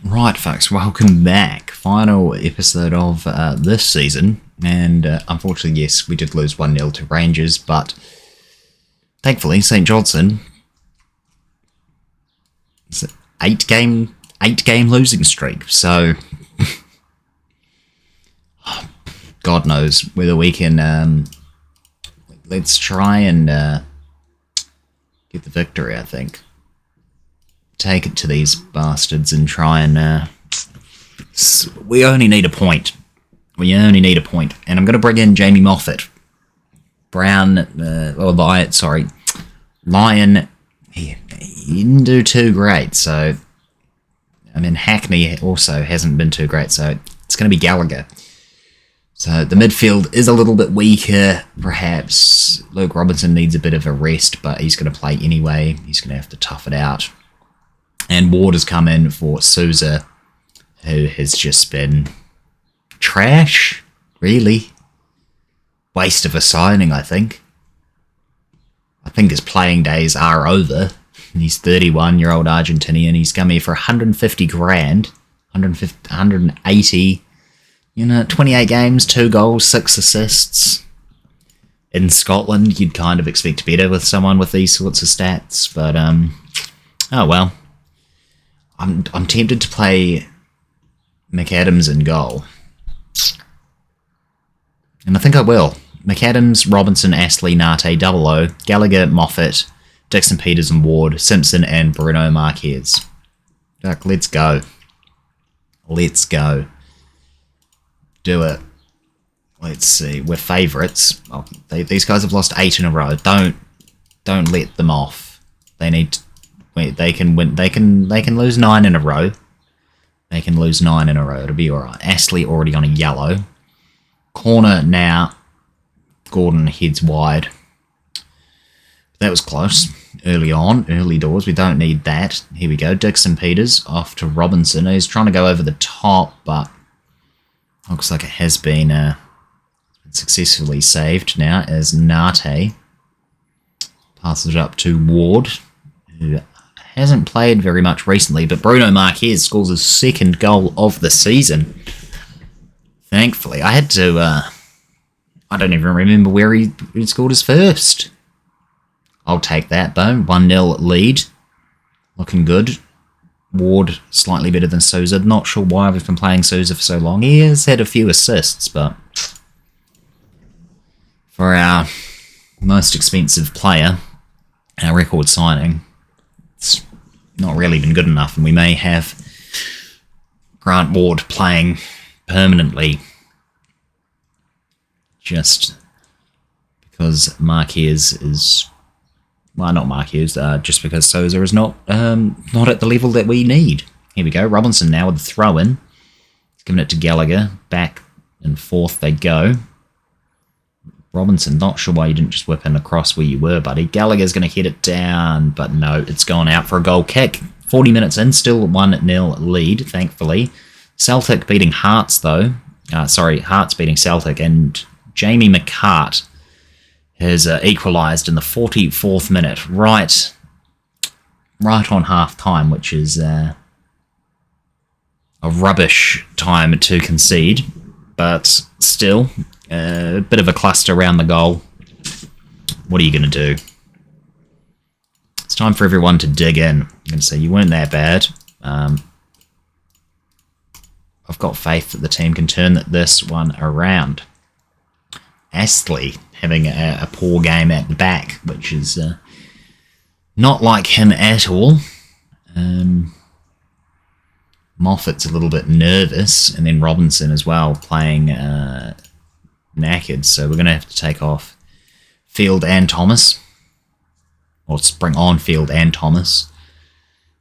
Right, folks, welcome back. Final episode of this season, and unfortunately, yes, we did lose 1-0 to Rangers, but thankfully, St. Johnson, it's an 8-game losing streak, so God knows whether we can, let's try and get the victory, I think. Take it to these bastards and try and we only need a point. We only need a point. And I'm going to bring in Jamie Moffat. Lion, he didn't do too great, so I mean Hackney also hasn't been too great, so it's going to be Gallagher. So the midfield is a little bit weaker, perhaps. Luke Robinson needs a bit of a rest, but he's going to play anyway. He's going to have to tough it out. And Ward has come in for Souza, who has just been trash, really. Waste of a signing, I think. I think his playing days are over. He's 31-year-old Argentinian. He's come here for 150 grand, 180. 28 games, 2 goals, 6 assists. In Scotland, you'd kind of expect better with someone with these sorts of stats, but oh well. I'm tempted to play McAdams in goal. And I think I will. McAdams, Robinson, Astley, Nate, Double O, Gallagher, Moffat, Dixon Peters and Ward, Simpson and Bruno Marquez. Look, let's go. Let's go. Do it. Let's see. We're favourites. Well, these guys have lost 8 in a row. Don't let them off. They need to, they can win. They can lose 9 in a row. They can lose 9 in a row. It'll be alright. Astley already on a yellow. Corner now. Gordon heads wide. That was close. Early on. Early doors. We don't need that. Here we go. Dixon Peters off to Robinson. He's trying to go over the top, but looks like it has been successfully saved now as Nate passes it up to Ward, who hasn't played very much recently, but Bruno Marquez scores his 2nd goal of the season. Thankfully, I had to, I don't even remember where he scored his first. I'll take that though, 1-0 lead, looking good. Ward slightly better than Souza, not sure why we've been playing Souza for so long. He has had a few assists, but for our most expensive player, our record signing, it's not really been good enough, and we may have Grant Ward playing permanently just because Marquez is, well, not Marquez, just because Souza is not at the level that we need. Here we go, Robinson now with the throw-in. He's giving it to Gallagher, back and forth they go. Robinson, not sure why you didn't just whip in across where you were, buddy. Gallagher's going to hit it down, but no, it's gone out for a goal kick. 40 minutes in, still 1-0 lead, thankfully. Celtic beating Hearts, though. Hearts beating Celtic, and Jamie McCart has equalised in the 44th minute, right on half-time, which is a rubbish time to concede, but still a bit of a cluster around the goal. What are you going to do? It's time for everyone to dig in. I'm going to say you weren't that bad. I've got faith that the team can turn this one around. Astley having a poor game at the back, which is not like him at all. Moffat's a little bit nervous, and then Robinson as well playing knackered, so we're going to have to take off Field and Thomas, or bring on Field and Thomas.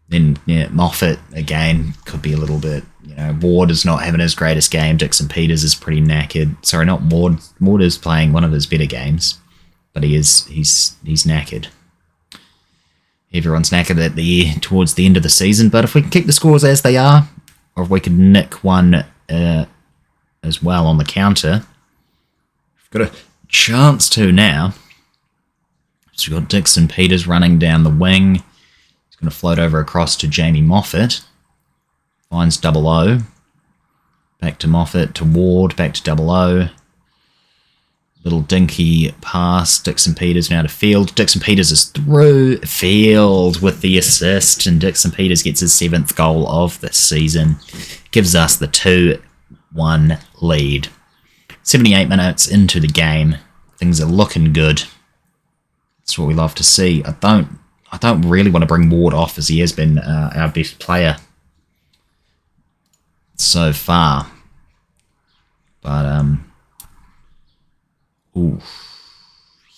Then Moffat again could be a little bit, Ward is not having his greatest game. Dixon Peters is pretty knackered. Sorry, not Ward. Ward is playing one of his better games, but he's knackered. Everyone's knackered towards the end of the season, but if we can keep the scores as they are, or if we could nick one as well on the counter, we've got a chance to now. So we've got Dixon Peters running down the wing. He's going to float over across to Jamie Moffat. Finds Double O. Back to Moffat, to Ward, back to Double O. Little dinky pass. Dixon Peters now to Field. Dixon Peters is through. Field with the assist, and Dixon Peters gets his 7th goal of the season. Gives us the 2-1 lead. 78 minutes into the game. Things are looking good. That's what we love to see. I don't really want to bring Ward off, as he has been our best player so far. But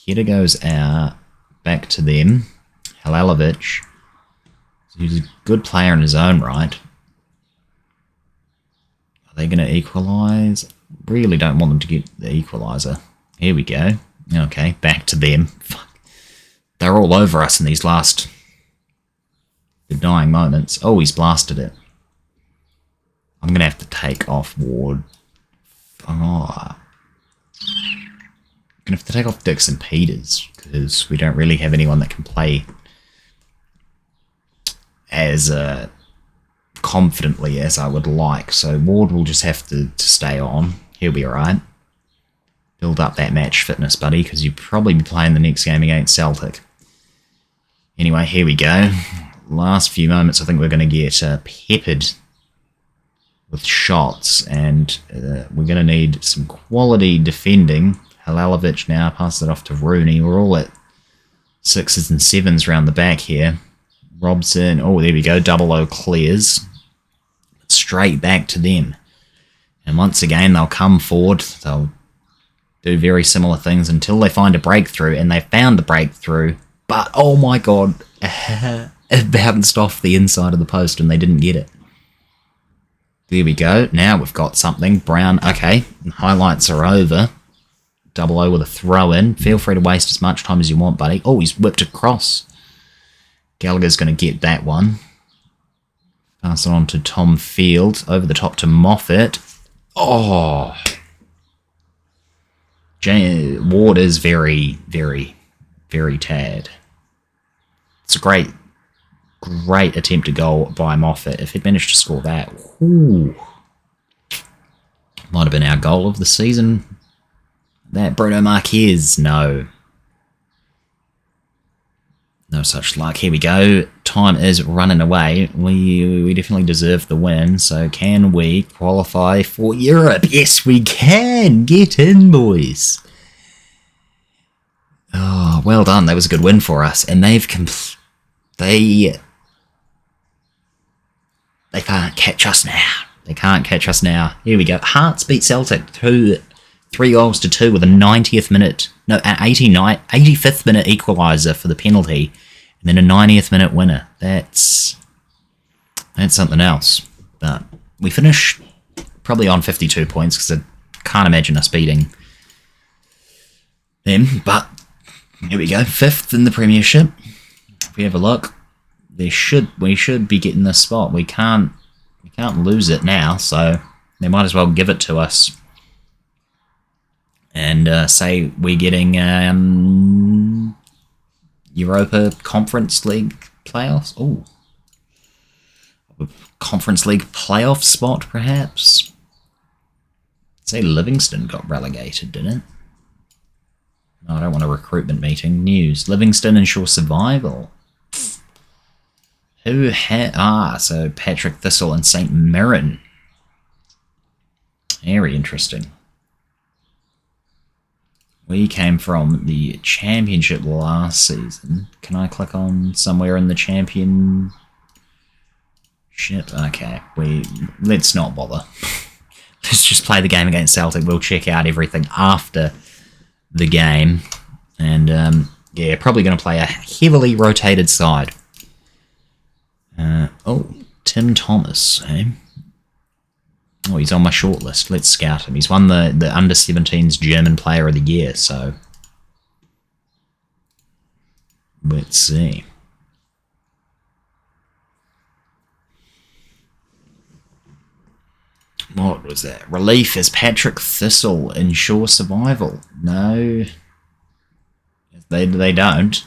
header goes out, back to them. Halalovic, he's a good player in his own right. Are they going to equalise? Really don't want them to get the equaliser. Here we go. Okay, back to them. Fuck. They're all over us in these the dying moments. Oh, he's blasted it. I'm going to have to take off Ward. Oh. I'm going to have to take off Dixon Peters, because we don't really have anyone that can play as confidently as I would like. So Ward will just have to stay on. He'll be alright. Build up that match fitness, buddy, because you'll probably be playing the next game against Celtic. Anyway, here we go. Last few moments, I think we're going to get peppered with shots, and we're going to need some quality defending. Halalovic now passes it off to Rooney. We're all at 6s and 7s around the back here. Robson, oh, there we go. Double O clears. Straight back to them. And once again, they'll come forward. They'll do very similar things until they find a breakthrough, and they found the breakthrough. But, oh my god, it bounced off the inside of the post and they didn't get it. There we go. Now we've got something. Brown, okay. Highlights are over. Double O with a throw in. Feel free to waste as much time as you want, buddy. Oh, he's whipped across. Gallagher's going to get that one. Pass it on to Tom Field. Over the top to Moffat. Oh. Ward is very, very, very tad. It's a great attempted goal by Moffat. If he'd managed to score that, ooh, might have been our goal of the season. That Bruno Marquez, no such luck. Here we go. Time is running away. We definitely deserve the win. So can we qualify for Europe? Yes, we can. Get in, boys. Oh, well done. That was a good win for us. And they can't catch us now. They can't catch us now. Here we go. Hearts beat Celtic 3 goals to 2 with a 90th minute, no, an 85th minute equaliser for the penalty, and then a 90th minute winner. That's something else. But we finish probably on 52 points, because I can't imagine us beating them. But here we go. 5th in the Premiership. If we have a look, we should be getting this spot. We can't lose it now, so they might as well give it to us. And say we're getting Europa Conference League playoffs. Oh, Conference League playoff spot, perhaps. Say Livingston got relegated, didn't it? No, I don't want a recruitment meeting. News. Livingston ensure survival. So Patrick Thistle and St. Mirren. Very interesting. We came from the championship last season. Can I click on somewhere in the championship? Okay, let's not bother. Let's just play the game against Celtic. We'll check out everything after the game. And yeah, probably going to play a heavily rotated side. Tim Thomas, eh? Oh, he's on my shortlist. Let's scout him. He's won the Under-17s German Player of the Year, so let's see. What was that? Relief is Patrick Thistle ensure survival. No, they don't.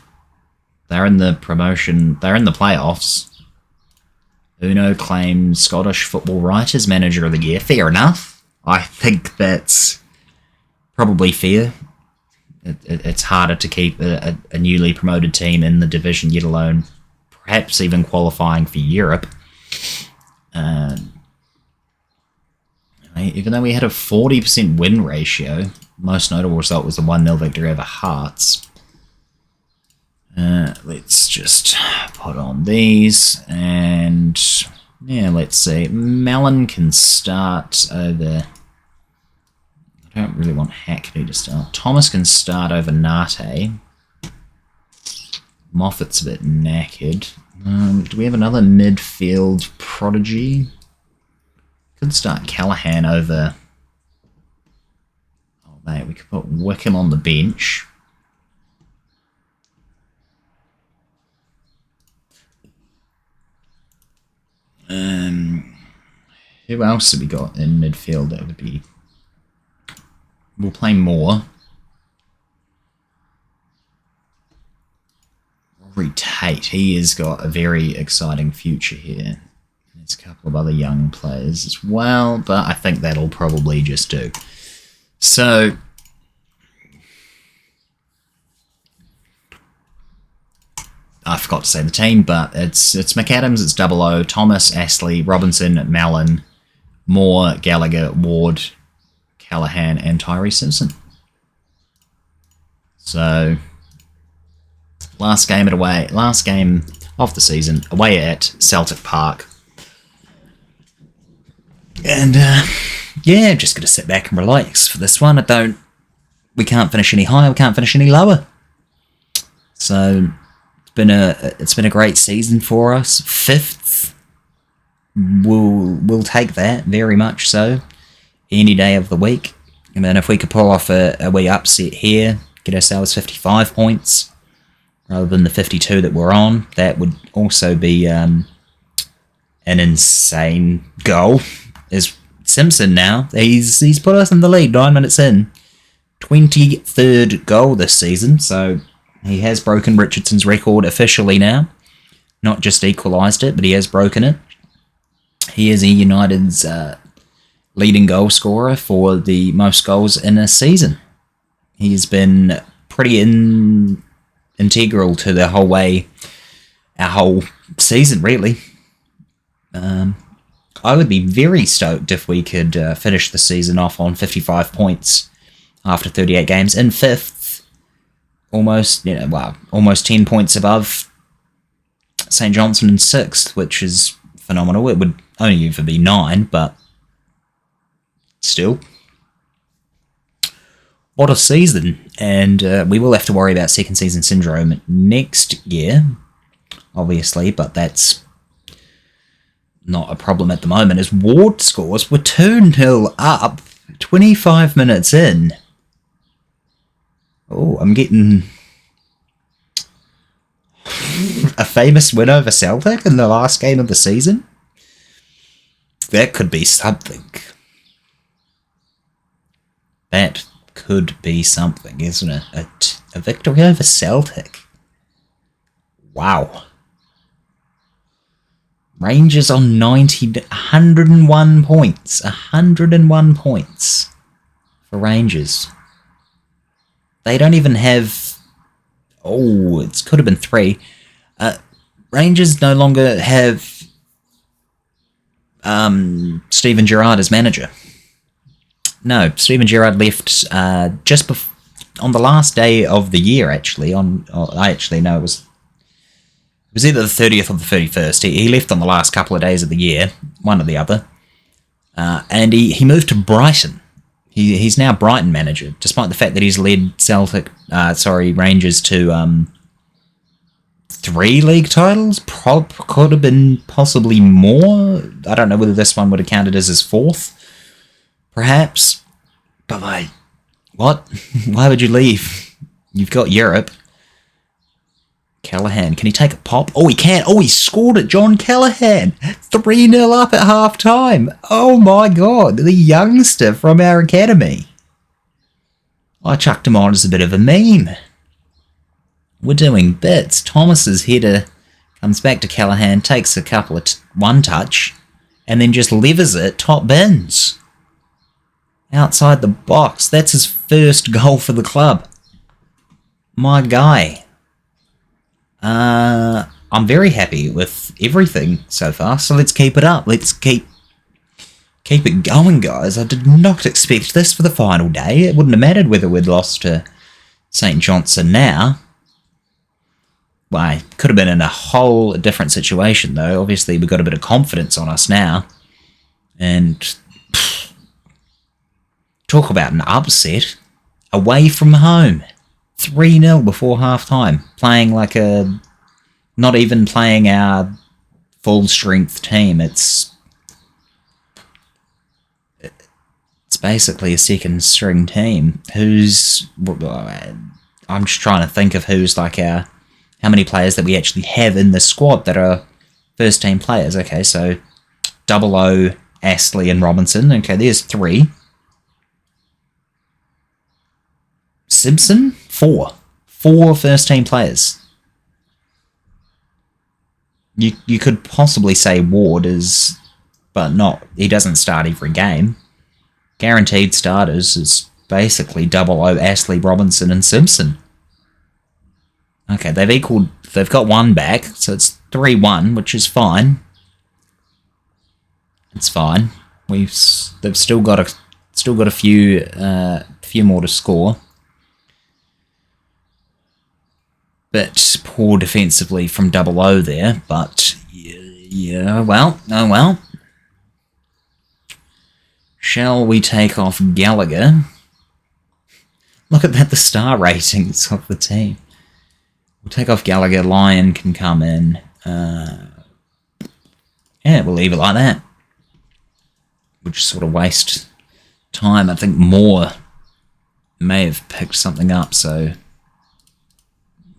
They're in the promotion. They're in the playoffs. Uno claims Scottish Football Writers Manager of the Year. Fair enough. I think that's probably fair. It's harder to keep a newly promoted team in the division, yet alone perhaps even qualifying for Europe. Even though we had a 40% win ratio, most notable result was the 1-0 victory over Hearts. Let's just put on these, and yeah, let's see. Malin can start over... I don't really want Hackney to start. Thomas can start over Nate. Moffat's a bit knackered. Do we have another midfield prodigy? Could start Callahan over... Oh, mate, we could put Wickham on the bench. Who else have we got in midfield that would be... We'll play Moore. Rory Tate, he has got a very exciting future here. There's a couple of other young players as well, but I think that'll probably just do. So... I forgot to say the team, but it's McAdams, it's 00, Thomas, Astley, Robinson, Malin, Moore, Gallagher, Ward, Callahan, and Tyree Simpson. So, last game of the season, away at Celtic Park. And, yeah, just going to sit back and relax for this one. We can't finish any higher, we can't finish any lower. So... It's been a great season for us. 5th, we'll take that very much so, any day of the week. And then if we could pull off a wee upset here, get ourselves 55 points rather than the 52 that we're on, that would also be an insane goal. Is Simpson now? He's put us in the lead 9 minutes in, 23rd goal this season. So. He has broken Richardson's record officially now. Not just equalised it, but he has broken it. He is United's leading goal scorer for the most goals in a season. He's been pretty integral to the whole way, our whole season, really. I would be very stoked if we could finish the season off on 55 points after 38 games in 5th. Almost 10 points above St Johnstone in 6th, which is phenomenal. It would only ever be 9, but still. What a season. And we will have to worry about second season syndrome next year, obviously, but that's not a problem at the moment, as Ward scores were 2-0 up 25 minutes in. Oh, I'm getting a famous win over Celtic in the last game of the season. That could be something. That could be something, isn't it? A victory over Celtic. Wow. Rangers on 101 points. 101 points for Rangers. They don't even have... Oh, it could have been 3. Rangers no longer have Steven Gerrard as manager. No, Steven Gerrard left just on the last day of the year, actually. It was either the 30th or the 31st. He left on the last couple of days of the year, one or the other. And he moved to Brighton. He's now Brighton manager, despite the fact that he's led Rangers to 3 league titles. Could have been possibly more. I don't know whether this one would have counted as his 4th, perhaps. But mate, what? Why would you leave? You've got Europe. Callahan, can he take a pop? Oh, he can. Oh, he scored it, John Callahan. 3-0 up at half-time. Oh, my God. The youngster from our academy. I chucked him on as a bit of a meme. We're doing bits. Thomas's header Comes back to Callaghan, takes a couple of one touch, and then just levers it top bins. Outside the box. That's his first goal for the club. My guy. I'm very happy with everything so far, so let's keep it up. Let's keep it going, guys. I did not expect this for the final day. It wouldn't have mattered whether we'd lost to St. Johnstone now. Well, could have been in a whole different situation, though. Obviously, we've got a bit of confidence on us now. And talk about an upset. Away from home. 3-0 before half-time. Playing like a... Not even playing our full-strength team. It's basically a second-string team. Who's... I'm just trying to think of who's like our... How many players that we actually have in the squad that are first-team players. Okay, so... O, Astley and Robinson. Okay, there's 3. Simpson? 4. 4 first-team players. You could possibly say Ward is... But not... He doesn't start every game. Guaranteed starters is basically O, Astley, Robinson and Simpson. Okay, they've got 1 back, so it's 3-1, which is fine. It's fine. They've still got a few more to score. Bit poor defensively from O there, but yeah, well, oh well. Shall we take off Gallagher? Look at that, the star ratings of the team. We'll take off Gallagher, Lyon can come in. Yeah, we'll leave it like that. We'll just sort of waste time. I think Moore may have picked something up, so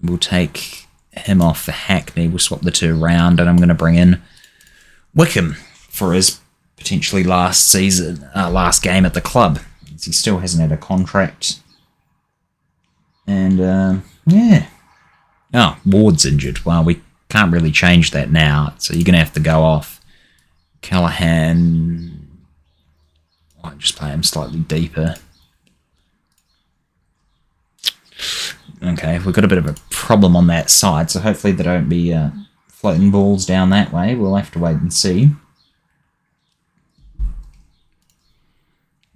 we'll take him off for Hackney. We'll swap the 2 around, and I'm going to bring in Wickham for his potentially last game at the club. He still hasn't had a contract. And, yeah. Oh, Ward's injured. Well, we can't really change that now, so you're going to have to go off. Callaghan... I might just play him slightly deeper. Okay, we've got a bit of a problem on that side, so hopefully there don't be floating balls down that way. We'll have to wait and see.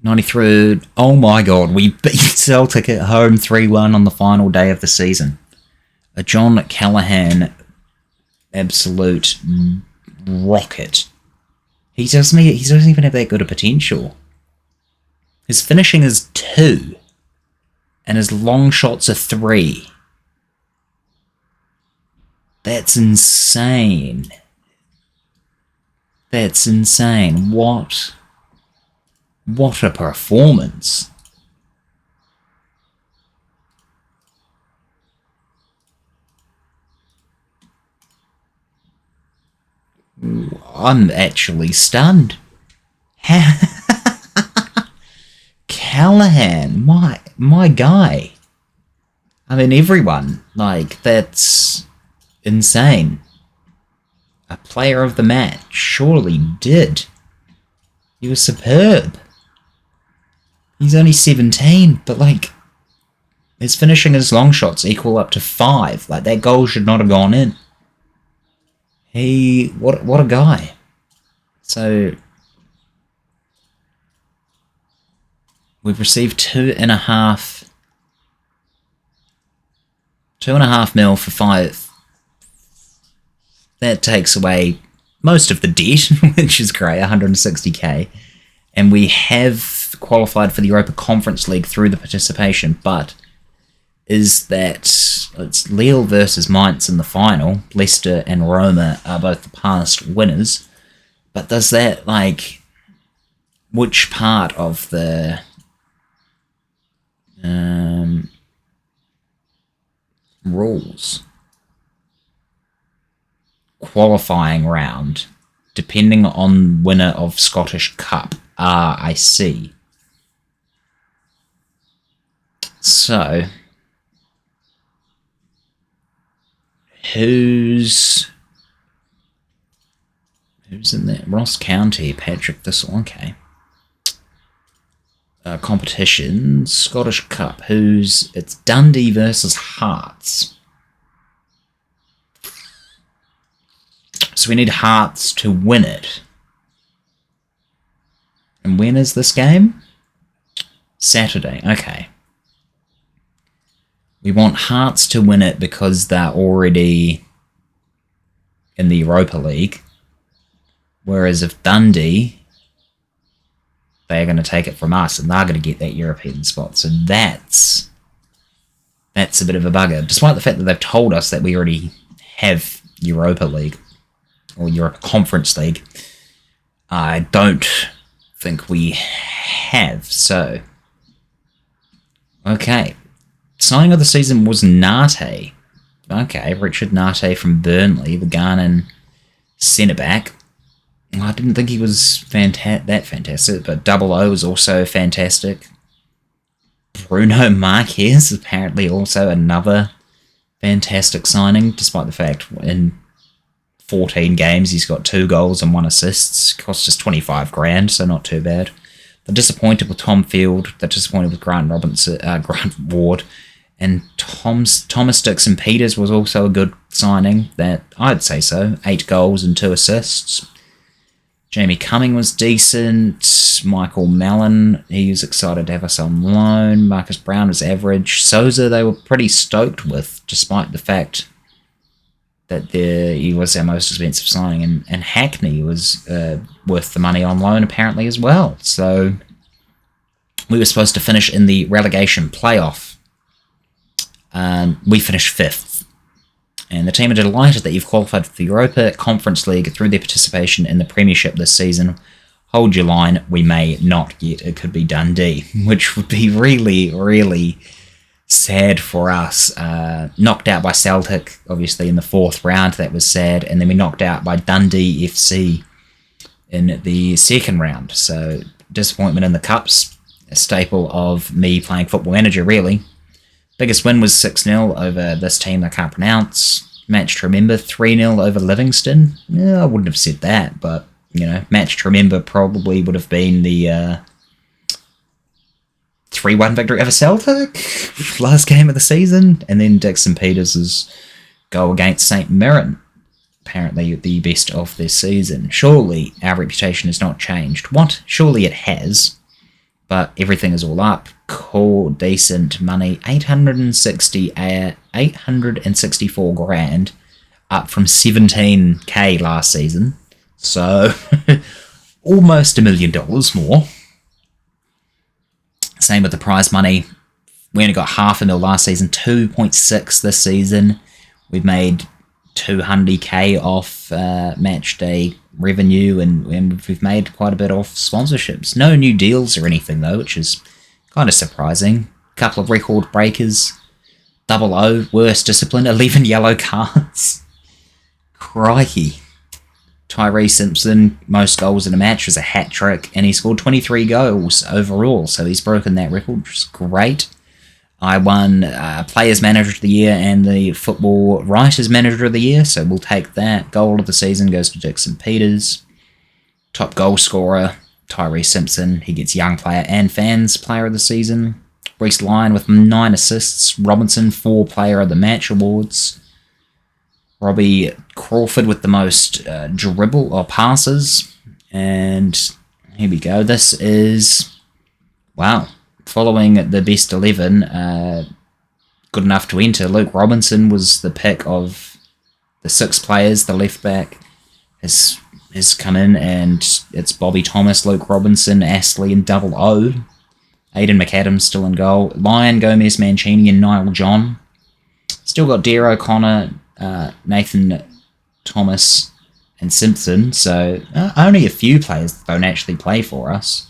93. Oh my god, we beat Celtic at home 3-1 on the final day of the season. A John Callaghan absolute rocket. He doesn't even have that good a potential. His finishing is 2. And his long shots are 3. That's insane. That's insane. What a performance. I'm actually stunned. Callaghan, my guy. I mean, everyone. Like, that's insane. A player of the match surely did. He was superb. He's only 17, but like, his finishing his long shots equal up to 5. Like, that goal should not have gone in. What a guy. So, we've received 2.5 mil for 5. That takes away most of the debt, which is great, 160k. And we have qualified for the Europa Conference League through the participation, but is that it's Lille versus Mainz in the final. Leicester and Roma are both the past winners. But does that, like, which part of the rules qualifying round, depending on winner of Scottish Cup? I see. So, who's Who's in there? Ross County, Patrick Thistle, okay. Competition, Scottish Cup, it's Dundee versus Hearts. So we need Hearts to win it. And when is this game? Saturday, okay. We want Hearts to win it because they're already in the Europa League. Whereas if Dundee, they're going to take it from us and they're going to get that European spot. So that's a bit of a bugger. Despite the fact that they've told us that we already have Europa League or Europa Conference League, I don't think we have. So, okay. Signing of the season was Nate. Okay, Richard Nate from Burnley, the Ghanaian centre-back. I didn't think he was that fantastic, but Double O was also fantastic. Bruno Marquez, apparently also another fantastic signing, despite the fact in 14 games he's got 2 goals and 1 assist. Cost us 25 grand, so not too bad. They're disappointed with Tom Field. They're disappointed with Grant Ward. And Thomas Dixon Peters was also a good signing. That I'd say so. 8 goals and 2 assists. Jamie Cumming was decent. Michael Mellon, he was excited to have us on loan. Marcus Brown was average. Souza, they were pretty stoked with, despite the fact that he was our most expensive signing. And Hackney was worth the money on loan, apparently, as well. So we were supposed to finish in the relegation playoff. We finished 5th. And the team are delighted that you've qualified for the Europa Conference League through their participation in the Premiership this season. Hold your line, we may not get. It could be Dundee, which would be really, really sad for us. Knocked out by Celtic, obviously, in the 4th round. That was sad. And then we knocked out by Dundee FC in the 2nd round. So, disappointment in the Cups. A staple of me playing Football Manager, really. Biggest win was 6-0 over this team I can't pronounce. Match to remember, 3-0 over Livingston. Yeah, I wouldn't have said that, but, you know, match to remember probably would have been the 3-1 victory over Celtic, last game of the season. And then Dixon Peters' goal against St Mirren, apparently the best of this season. Surely our reputation has not changed. What? Surely it has. But everything is all up. Cool, decent money. 864 grand, up from 17k last season. So, almost $1 million more. Same with the prize money. We only got $500,000 last season, 2.6 this season. We've made 200k off match day revenue, and we've made quite a bit off sponsorships. No new deals or anything though, which is kind of surprising. Couple of record breakers. Double O, worst discipline, 11 yellow cards. Crikey. Tyree Simpson, most goals in a match, was a hat-trick, and he scored 23 goals overall, so he's broken that record, which is great. I won Players Manager of the Year and the Football Writers Manager of the Year, so we'll take that. Goal of the season goes to Dixon Peters. Top goal scorer, Tyree Simpson. He gets Young Player and Fans Player of the Season. Reece Lyon with 9 assists. Robinson, 4 Player of the Match awards. Robbie Crawford with the most dribble or passes. And here we go. This is, wow, following the best 11, good enough to enter. Luke Robinson was the pick of the 6 players. The left back has come in, and it's Bobby Thomas, Luke Robinson, Astley, and Double O. Aidan McAdams still in goal. Lyon, Gomez, Mancini, and Niall John. Still got Dare O'Connor, Nathan Thomas, and Simpson. So only a few players that don't actually play for us.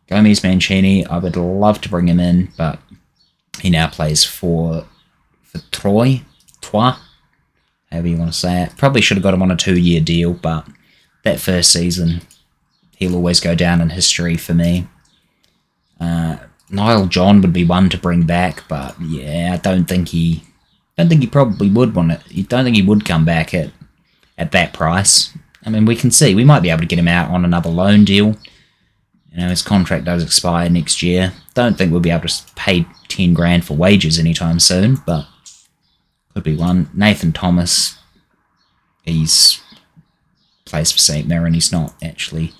Gomez, Mancini, I would love to bring him in, but he now plays for Troyes, however you want to say it. Probably should have got him on a 2-year deal, but that first season, he'll always go down in history for me. Niall John would be one to bring back, but yeah, I don't think he probably would want it. I don't think he would come back at that price. I mean, we can see. We might be able to get him out on another loan deal. You know, his contract does expire next year. Don't think we'll be able to pay 10 grand for wages anytime soon, but could be one. Nathan Thomas, he's plays for St Mirren. He's not actually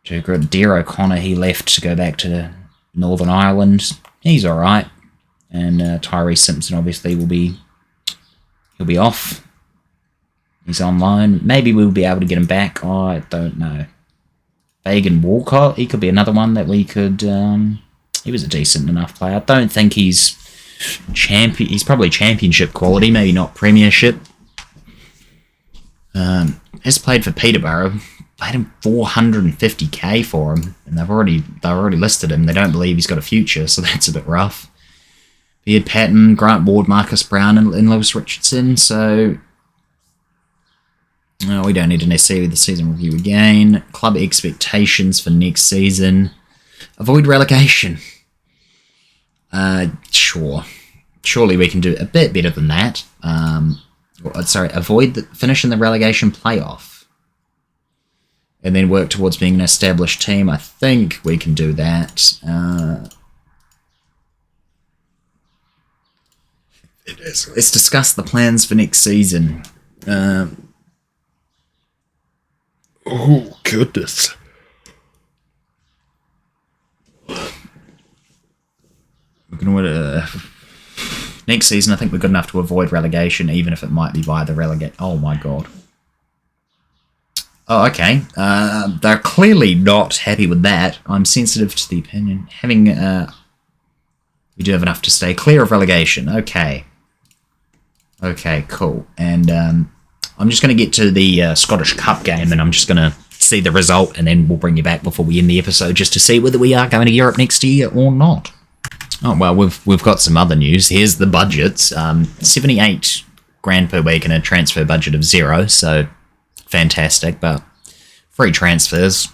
too good. Dare O'Connor, he left to go back to Northern Ireland. He's all right. And Tyree Simpson obviously he'll be off. He's on loan. Maybe we'll be able to get him back. Oh, I don't know. Fagan Walcott, he could be another one that we could. He was a decent enough player. I don't think he's champion. He's probably championship quality, maybe not premiership. Has played for Peterborough. Paid him 450k for him, and they've already listed him. They don't believe he's got a future, so that's a bit rough. Beard Patton, Grant Ward, Marcus Brown, and Lewis Richardson. So we don't need to necessarily the season review again. Club expectations for next season: avoid relegation. Sure. Surely we can do a bit better than that. Avoid finishing the relegation playoff. And then work towards being an established team. I think we can do that. Let's discuss the plans for next season. Oh, goodness. We're going to... next season, I think we're good enough to avoid relegation, even if it might be via the relegate. Oh, my God. Oh, okay. They're clearly not happy with that. I'm sensitive to the opinion. We do have enough to stay clear of relegation. Okay. Okay, cool. And I'm just going to get to the Scottish Cup game, and I'm just going to see the result, and then we'll bring you back before we end the episode just to see whether we are going to Europe next year or not. Oh, well, we've got some other news. Here's the budgets. 78 grand per week and a transfer budget of 0, so fantastic, but free transfers,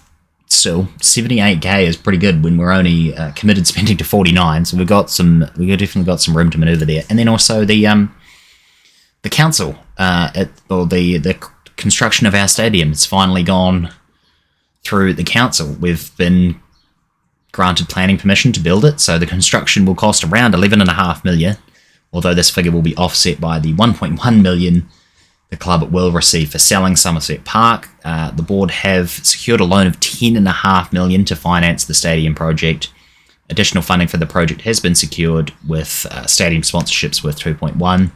still, 78k is pretty good when we're only committed spending to 49, so we've definitely got some room to manoeuvre there. And then also the council, the construction of our stadium, it's finally gone through the council. We've been granted planning permission to build it, so the construction will cost around 11.5 million, although this figure will be offset by the 1.1 million the club will receive for selling Somerset Park. The board have secured a loan of 10.5 million to finance the stadium project. Additional funding for the project has been secured with stadium sponsorships worth 2.1.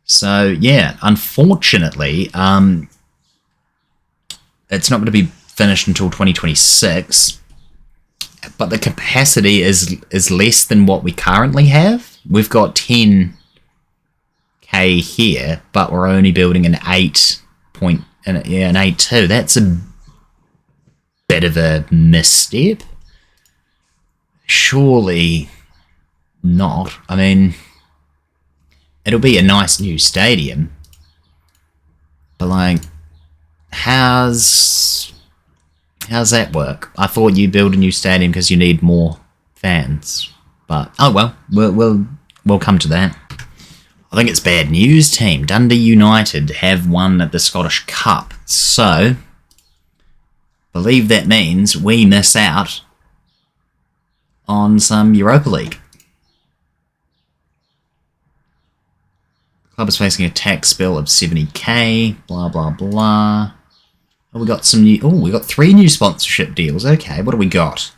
So yeah, unfortunately, it's not going to be finished until 2026. But the capacity is less than what we currently have. We've got 10k here, but we're only building an 8.2. That's a bit of a misstep. Surely not. I mean, it'll be a nice new stadium, but like, how's that work? I thought you build a new stadium because you need more fans, but oh well, we'll come to that. I think it's bad news, team. Dundee United have won the Scottish Cup, so believe that means we miss out on some Europa League. The club is facing a tax bill of 70k, blah blah blah. Oh, we got 3 new sponsorship deals. Okay, what do we got?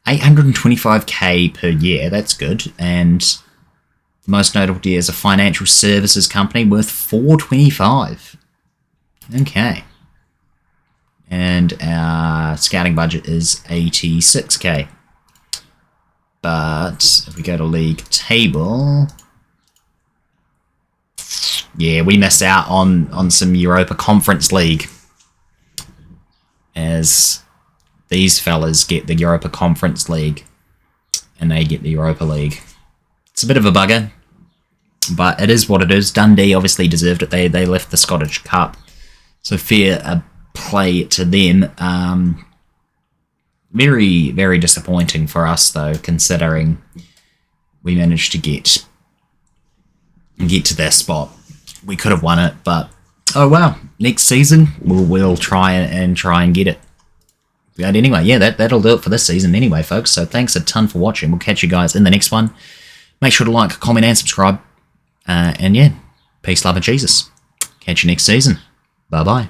825k per year, that's good. And the most notable deal is a financial services company worth 425. Okay. And our scouting budget is 86k. But if we go to league table, yeah, we miss out on some Europa Conference League, as these fellas get the Europa Conference League and they get the Europa League. It's a bit of a bugger, but it is what it is. Dundee obviously deserved it. They left the Scottish Cup, so fair play to them. Very, very disappointing for us, though, considering we managed to get to their spot. We could have won it, but Oh wow, next season we'll try and get it. But anyway, yeah, that'll do it for this season anyway, folks. So thanks a ton for watching. We'll catch you guys in the next one. Make sure to like, comment, and subscribe. And yeah, peace, love, and Jesus. Catch you next season. Bye-bye.